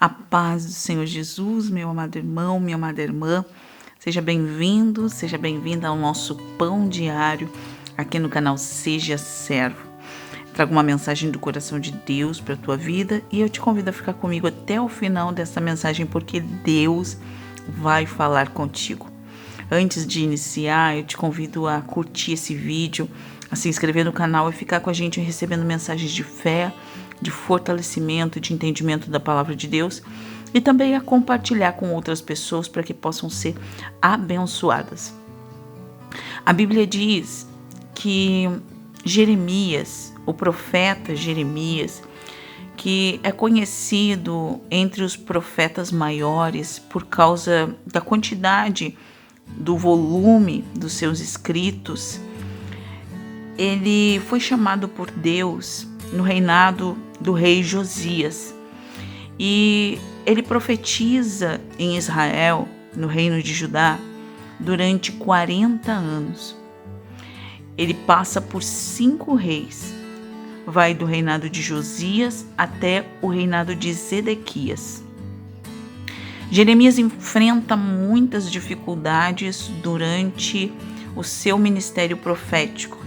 A paz do Senhor Jesus, meu amado irmão, minha amada irmã, seja bem-vindo, seja bem-vinda ao nosso pão diário aqui no canal Seja Servo. Trago uma mensagem do coração de Deus para a tua vida e eu te convido a ficar comigo até o final dessa mensagem porque Deus vai falar contigo. Antes de iniciar, eu te convido a curtir esse vídeo, a se inscrever no canal e ficar com a gente recebendo mensagens de fé, de fortalecimento, de entendimento da palavra de Deus e também a compartilhar com outras pessoas para que possam ser abençoadas. A Bíblia diz que Jeremias, o profeta Jeremias, que é conhecido entre os profetas maiores por causa da quantidade, do volume dos seus escritos, ele foi chamado por Deus no reinado do rei Josias e ele profetiza em Israel, no reino de Judá, durante 40 anos. Ele passa por 5 reis, vai do reinado de Josias até o reinado de Zedequias. Jeremias enfrenta muitas dificuldades durante o seu ministério profético,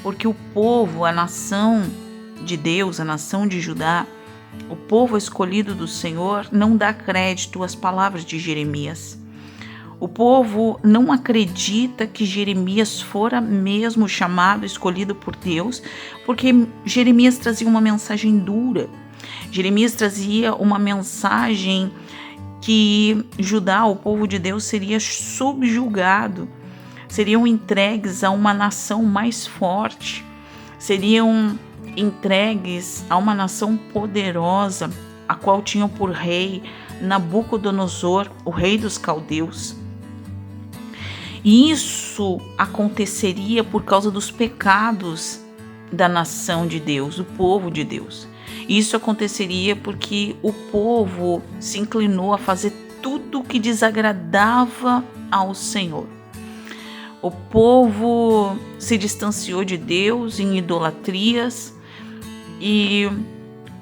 porque o povo, a nação de Deus, a nação de Judá, o povo escolhido do Senhor, não dá crédito às palavras de Jeremias. O povo não acredita que Jeremias fora mesmo chamado, escolhido por Deus, porque Jeremias trazia uma mensagem dura. Jeremias trazia uma mensagem que Judá, o povo de Deus, seria subjugado, seriam entregues a uma nação mais forte, seriam entregues a uma nação poderosa, a qual tinham por rei Nabucodonosor, o rei dos caldeus. E isso aconteceria por causa dos pecados da nação de Deus, do povo de Deus. Isso aconteceria porque o povo se inclinou a fazer tudo o que desagradava ao Senhor. O povo se distanciou de Deus em idolatrias e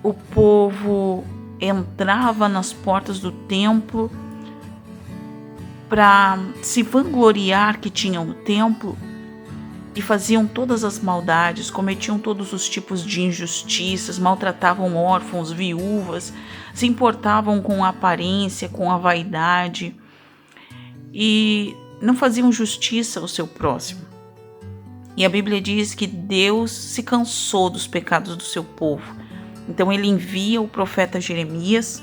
o povo entrava nas portas do templo para se vangloriar que tinham o templo e faziam todas as maldades, cometiam todos os tipos de injustiças, maltratavam órfãos, viúvas, se importavam com a aparência, com a vaidade e não faziam justiça ao seu próximo. E a Bíblia diz que Deus se cansou dos pecados do seu povo. Então ele envia o profeta Jeremias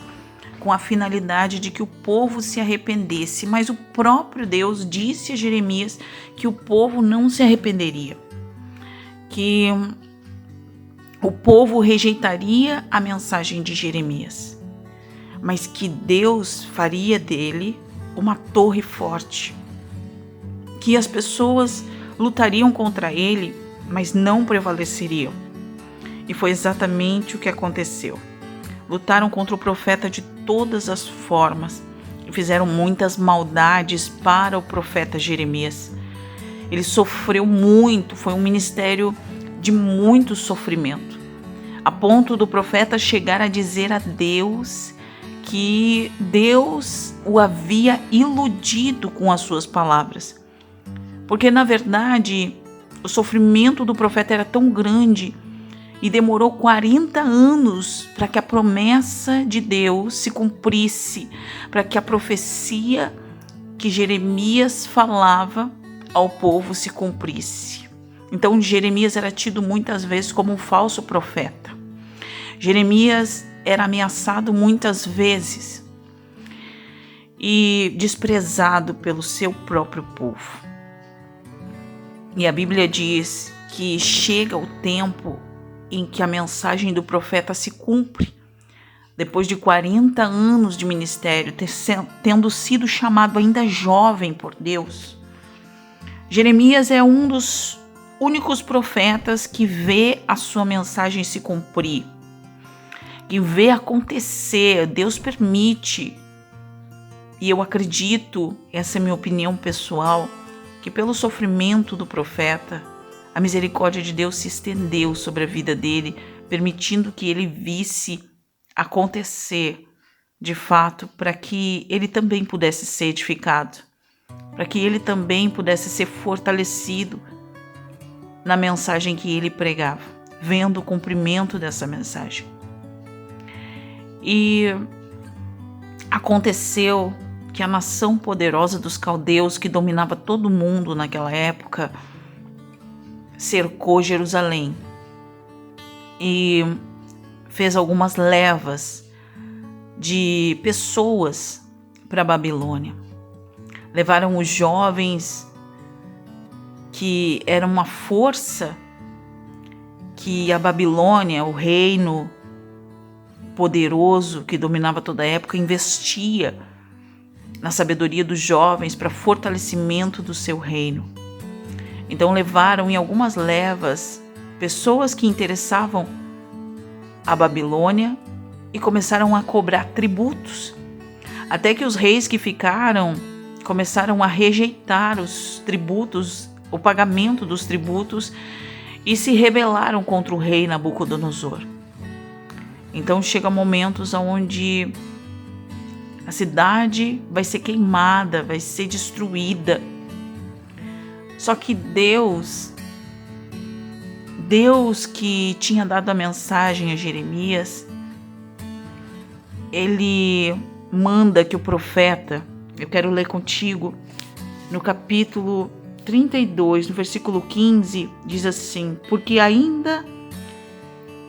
com a finalidade de que o povo se arrependesse, mas o próprio Deus disse a Jeremias que o povo não se arrependeria, que o povo rejeitaria a mensagem de Jeremias, mas que Deus faria dele uma torre forte, que as pessoas lutariam contra ele, mas não prevaleceriam. E foi exatamente o que aconteceu. Lutaram contra o profeta de todas as formas e fizeram muitas maldades para o profeta Jeremias. Ele sofreu muito, foi um ministério de muito sofrimento, a ponto do profeta chegar a dizer a Deus que Deus o havia iludido com as suas palavras. Porque, na verdade, o sofrimento do profeta era tão grande e demorou 40 anos para que a promessa de Deus se cumprisse, para que a profecia que Jeremias falava ao povo se cumprisse. Então, Jeremias era tido muitas vezes como um falso profeta. Jeremias era ameaçado muitas vezes e desprezado pelo seu próprio povo. E a Bíblia diz que chega o tempo em que a mensagem do profeta se cumpre, depois de 40 anos de ministério, tendo sido chamado ainda jovem por Deus. Jeremias é um dos únicos profetas que vê a sua mensagem se cumprir, que vê acontecer. Deus permite, e eu acredito, essa é a minha opinião pessoal, que pelo sofrimento do profeta, a misericórdia de Deus se estendeu sobre a vida dele, permitindo que ele visse acontecer de fato, para que ele também pudesse ser edificado, para que ele também pudesse ser fortalecido na mensagem que ele pregava, vendo o cumprimento dessa mensagem. E aconteceu que a nação poderosa dos caldeus, que dominava todo mundo naquela época, cercou Jerusalém e fez algumas levas de pessoas para a Babilônia. Levaram os jovens, que eram uma força que a Babilônia, o reino poderoso que dominava toda a época, investia na sabedoria dos jovens para fortalecimento do seu reino. Então levaram em algumas levas pessoas que interessavam a Babilônia e começaram a cobrar tributos, até que os reis que ficaram começaram a rejeitar os tributos, o pagamento dos tributos, e se rebelaram contra o rei Nabucodonosor. Então chega momentos onde a cidade vai ser queimada, vai ser destruída. Só que Deus que tinha dado a mensagem a Jeremias, ele manda que o profeta, eu quero ler contigo, no capítulo 32, no versículo 15, diz assim: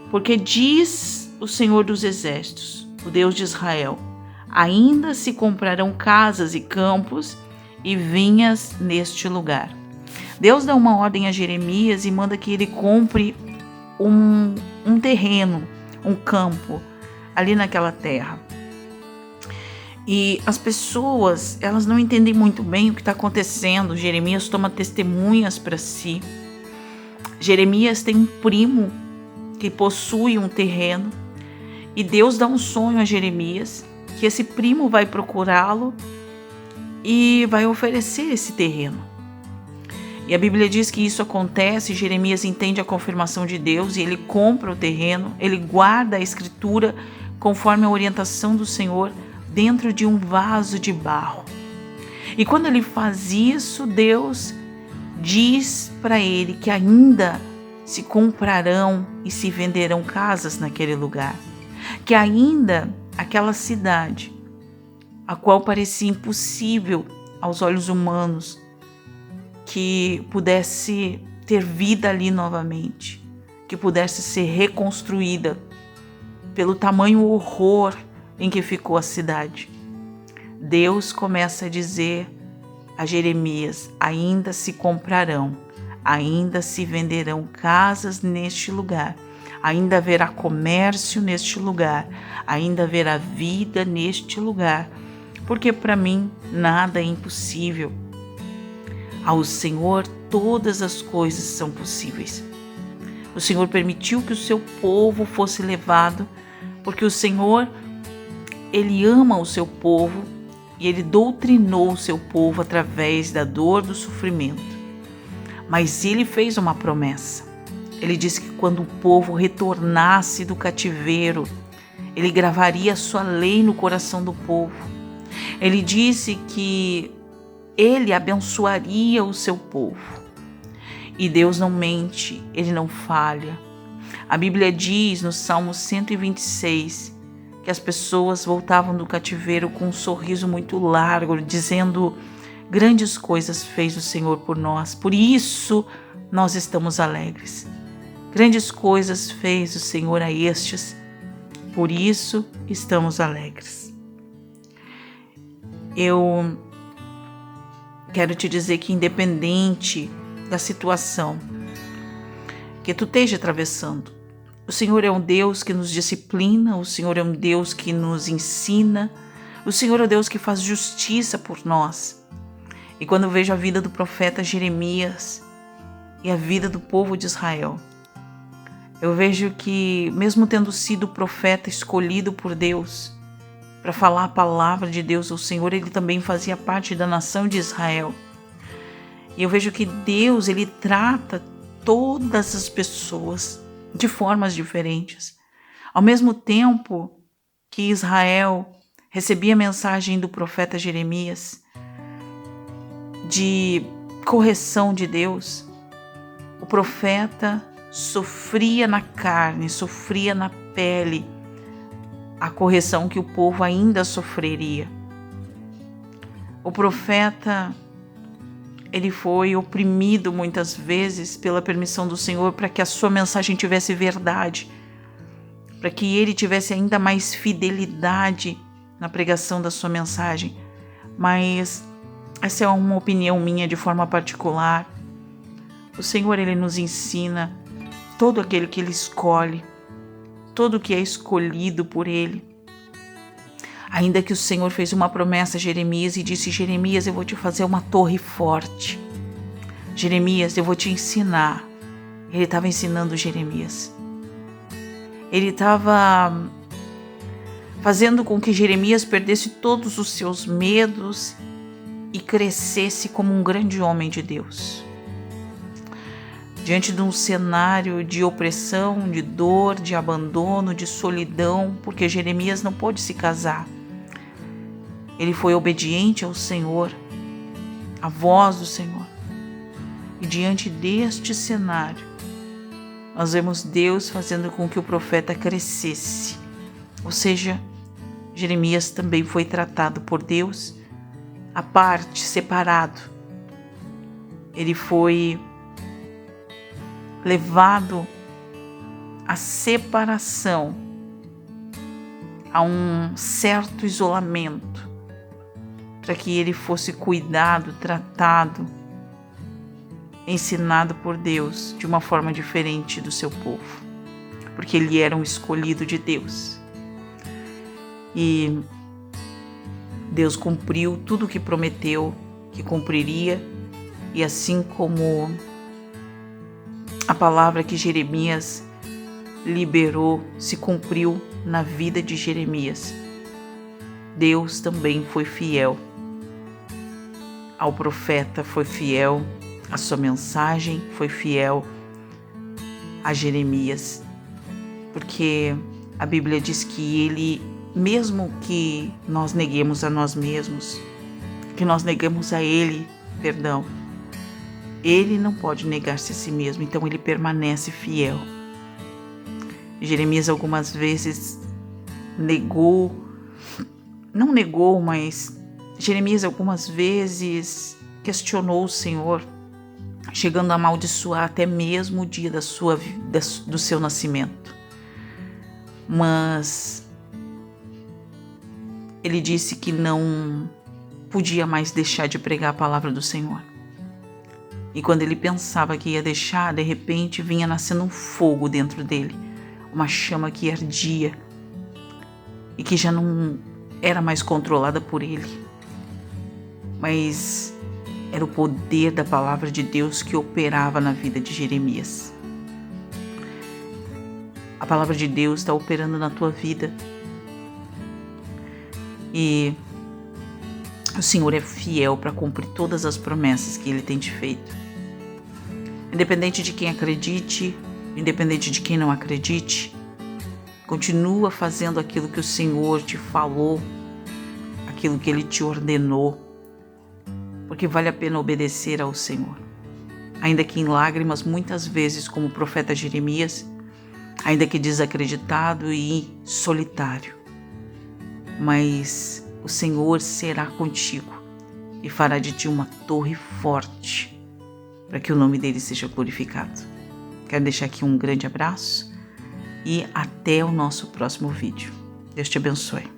porque diz o Senhor dos Exércitos, o Deus de Israel, ainda se comprarão casas e campos e vinhas neste lugar. Deus dá uma ordem a Jeremias e manda que ele compre um terreno, um campo, ali naquela terra. E as pessoas, elas não entendem muito bem o que está acontecendo. Jeremias toma testemunhas para si. Jeremias tem um primo que possui um terreno e Deus dá um sonho a Jeremias que esse primo vai procurá-lo e vai oferecer esse terreno. E a Bíblia diz que isso acontece, Jeremias entende a confirmação de Deus e ele compra o terreno, ele guarda a escritura conforme a orientação do Senhor dentro de um vaso de barro. E quando ele faz isso, Deus diz para ele que ainda se comprarão e se venderão casas naquele lugar, que ainda aquela cidade, a qual parecia impossível aos olhos humanos, que pudesse ter vida ali novamente, que pudesse ser reconstruída pelo tamanho horror em que ficou a cidade. Deus começa a dizer a Jeremias: ainda se comprarão, ainda se venderão casas neste lugar, ainda haverá comércio neste lugar, ainda haverá vida neste lugar, porque para mim nada é impossível. Ao Senhor todas as coisas são possíveis. O Senhor permitiu que o seu povo fosse levado, porque o Senhor, Ele ama o seu povo e Ele doutrinou o seu povo através da dor, do sofrimento. Mas Ele fez uma promessa. Ele disse que quando o povo retornasse do cativeiro, Ele gravaria a sua lei no coração do povo. Ele disse que Ele abençoaria o seu povo. E Deus não mente, Ele não falha. A Bíblia diz no Salmo 126 que as pessoas voltavam do cativeiro com um sorriso muito largo, dizendo: grandes coisas fez o Senhor por nós, por isso nós estamos alegres. Grandes coisas fez o Senhor a estes, por isso estamos alegres. Eu quero te dizer que, independente da situação que tu esteja atravessando, o Senhor é um Deus que nos disciplina, o Senhor é um Deus que nos ensina, o Senhor é um Deus que faz justiça por nós. E quando eu vejo a vida do profeta Jeremias e a vida do povo de Israel, eu vejo que, mesmo tendo sido profeta escolhido por Deus para falar a palavra de Deus ao Senhor, ele também fazia parte da nação de Israel. E eu vejo que Deus, Ele trata todas as pessoas de formas diferentes. Ao mesmo tempo que Israel recebi a mensagem do profeta Jeremias de correção de Deus. O profeta sofria na carne, sofria na pele a correção que o povo ainda sofreria. O profeta, ele foi oprimido muitas vezes pela permissão do Senhor para que a sua mensagem tivesse verdade, para que ele tivesse ainda mais fidelidade na pregação da sua mensagem. Mas essa é uma opinião minha de forma particular. O Senhor, ele nos ensina todo aquele que ele escolhe, todo que é escolhido por ele. Ainda que o Senhor fez uma promessa a Jeremias e disse: Jeremias, eu vou te fazer uma torre forte. Jeremias, eu vou te ensinar. Ele estava ensinando Jeremias. Ele estava fazendo com que Jeremias perdesse todos os seus medos e crescesse como um grande homem de Deus. Diante de um cenário de opressão, de dor, de abandono, de solidão, porque Jeremias não pôde se casar. Ele foi obediente ao Senhor, à voz do Senhor. E diante deste cenário, nós vemos Deus fazendo com que o profeta crescesse. Ou seja, Jeremias também foi tratado por Deus à parte, separado. Ele foi levado à separação, a um certo isolamento, para que ele fosse cuidado, tratado, ensinado por Deus de uma forma diferente do seu povo, porque ele era um escolhido de Deus. E Deus cumpriu tudo o que prometeu que cumpriria, e assim como a palavra que Jeremias liberou se cumpriu na vida de Jeremias, Deus também foi fiel ao profeta, foi fiel à sua mensagem, foi fiel a Jeremias, porque a Bíblia diz que ele, mesmo que nós neguemos a nós mesmos, que nós negamos a ele, ele não pode negar-se a si mesmo, então ele permanece fiel. Jeremias algumas vezes Jeremias algumas vezes questionou o Senhor, chegando a amaldiçoar até mesmo o dia do seu nascimento. Mas ele disse que não podia mais deixar de pregar a palavra do Senhor. E quando ele pensava que ia deixar, de repente vinha nascendo um fogo dentro dele, uma chama que ardia e que já não era mais controlada por ele, mas era o poder da palavra de Deus que operava na vida de Jeremias. A palavra de Deus está operando na tua vida e o Senhor é fiel para cumprir todas as promessas que Ele tem te feito. Independente de quem acredite, independente de quem não acredite, continua fazendo aquilo que o Senhor te falou, aquilo que Ele te ordenou, porque vale a pena obedecer ao Senhor. Ainda que em lágrimas, muitas vezes, como o profeta Jeremias, ainda que desacreditado e solitário, mas o Senhor será contigo e fará de ti uma torre forte, para que o nome dele seja glorificado. Quero deixar aqui um grande abraço e até o nosso próximo vídeo. Deus te abençoe.